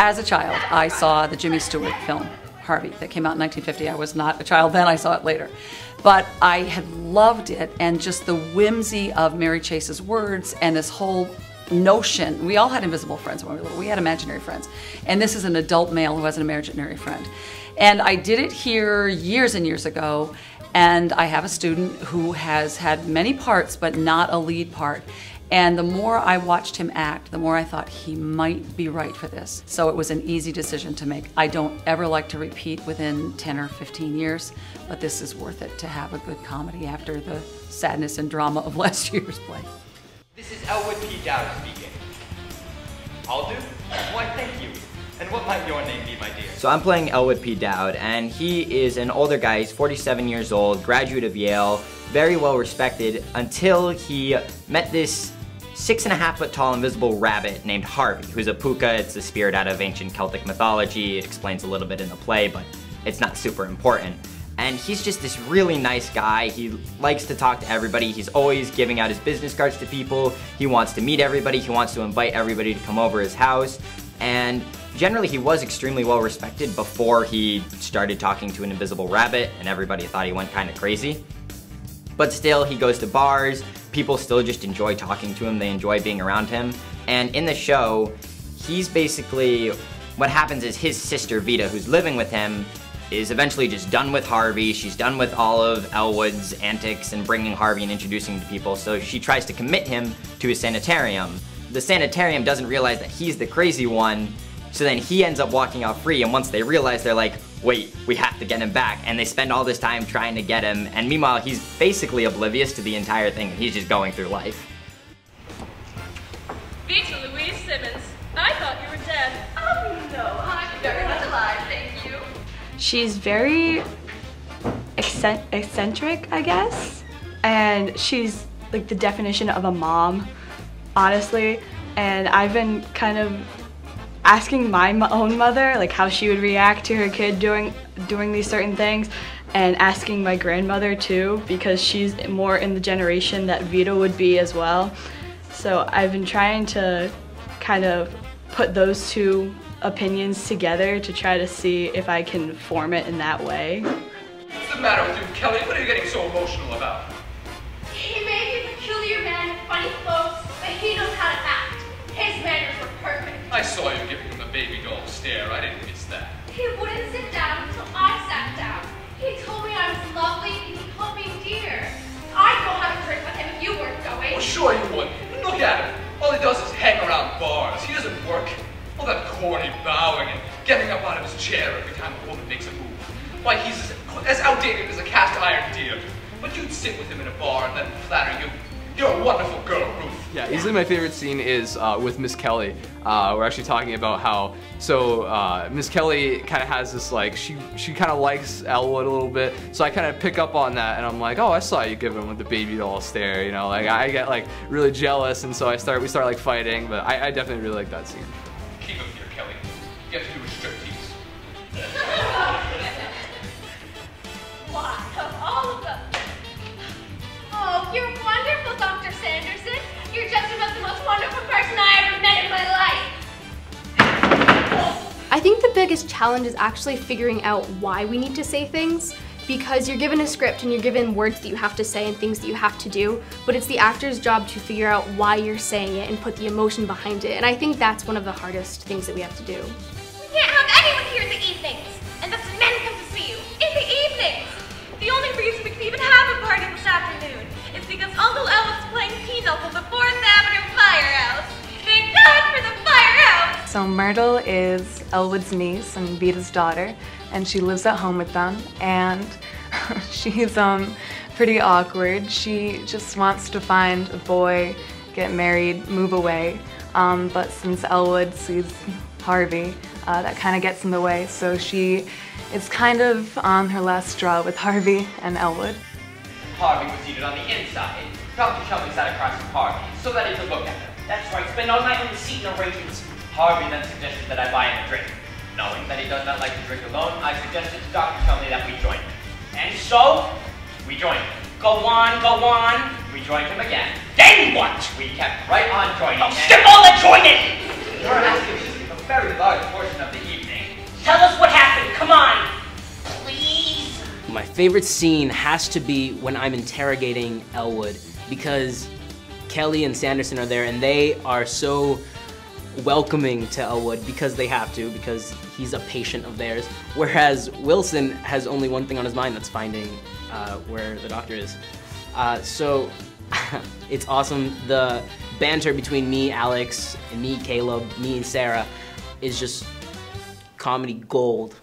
as a child, I saw the Jimmy Stewart film, Harvey, that came out in 1950. I was not a child then, I saw it later. But I had loved it, and just the whimsy of Mary Chase's words and this whole notion. We all had invisible friends when we were little. We had imaginary friends. And this is an adult male who has an imaginary friend. And I did it here years and years ago, and I have a student who has had many parts, but not a lead part. And the more I watched him act, the more I thought he might be right for this. So it was an easy decision to make. I don't ever like to repeat within 10 or 15 years, but this is worth it to have a good comedy after the sadness and drama of last year's play. This is Elwood P. Dowd speaking. I'll do? Why, thank you. And what might your name be, my dear? So I'm playing Elwood P. Dowd, and he is an older guy. He's 47 years old, graduate of Yale, very well respected, until he met this 6.5 foot tall invisible rabbit named Harvey, who's a puka. It's a spirit out of ancient Celtic mythology. It explains a little bit in the play, but it's not super important. And he's just this really nice guy. He likes to talk to everybody. He's always giving out his business cards to people. He wants to meet everybody. He wants to invite everybody to come over his house. And generally he was extremely well respected before he started talking to an invisible rabbit, and everybody thought he went kind of crazy. But still, he goes to bars. People still just enjoy talking to him. They enjoy being around him. And in the show, he's basically, what happens is his sister Vita, who's living with him, is eventually just done with Harvey. She's done with all of Elwood's antics and bringing Harvey and introducing him to people, so she tries to commit him to a sanitarium. The sanitarium doesn't realize that he's the crazy one, so then he ends up walking out free, and once they realize, they're like, wait, we have to get him back, and they spend all this time trying to get him, and meanwhile he's basically oblivious to the entire thing, and he's just going through life. Vita Louise Simmons, I thought you were dead. Oh no, I'm very much alive, thank you. She's very eccentric, I guess, and she's like the definition of a mom, honestly, and I've been kind of asking my own mother like how she would react to her kid doing these certain things, and asking my grandmother too, because she's more in the generation that Vita would be as well. So I've been trying to kind of put those two opinions together to try to see if I can form it in that way. What's the matter with you, Kelly? What are you getting so emotional about? He may be a peculiar man with funny clothes, but he knows how to act. His manners were perfect. I saw you giving him the baby doll stare. I didn't miss that. He wouldn't sit down until I sat down. He told me I was lovely and he called me dear. I'd go have a drink with him if you weren't going. Well, sure you would. Look at him. All he does is hang around bars. He doesn't work. All that corny bowing and getting up out of his chair every time a woman makes a move. Why, he's as outdated as a cast iron deer. But you'd sit with him in a bar and let him flatter you. You're a wonderful girl, Ruth. Yeah, easily my favorite scene is with Miss Kelly. We're actually talking about how, Miss Kelly kind of has this like, she kind of likes Elwood a little bit, so I kind of pick up on that, and I'm like, oh, I saw you give him with the baby doll stare, you know, like I get like really jealous, and so we start like fighting, but I definitely really like that scene. Keep him here, Kelly. You have to do a striptease. Why, of all of them. Oh, you're wonderful, Dr. Sanderson. You're just about the most wonderful person I ever met in my life. I think the biggest challenge is actually figuring out why we need to say things, because you're given a script and you're given words that you have to say and things that you have to do, but it's the actor's job to figure out why you're saying it and put the emotion behind it, and I think that's one of the hardest things that we have to do. We can't have anyone here in the evenings, and that's when men come to see you, in the evenings. The only reason we can even have a party this afternoon is because Uncle Elwood's playing pinochle at the 4th Avenue Firehouse. Thank God for the firehouse! So Myrtle is Elwood's niece and Vita's daughter, and she lives at home with them, and she's pretty awkward. She just wants to find a boy, get married, move away, but since Elwood sees Harvey, that kind of gets in the way, so it's kind of on her last straw with Harvey and Elwood. Harvey was seated on the inside. Dr. Shelby sat across from Harvey so that he could look at her. That's right, spend all night in the seat arrangements. Harvey then suggested that I buy him a drink. Knowing that he does not like to drink alone, I suggested to Dr. Shelby that we join him. And so, we joined him. Go on, we joined him again. Then what? We kept right on joining. Oh, skip all the joining! You're asking very large portion of the evening. Tell us what happened, come on! Please? My favorite scene has to be when I'm interrogating Elwood, because Kelly and Sanderson are there and they are so welcoming to Elwood because they have to, because he's a patient of theirs, whereas Wilson has only one thing on his mind, that's finding where the doctor is. So it's awesome. The banter between me, Alex, and me, Caleb, me, and Sarah is just comedy gold.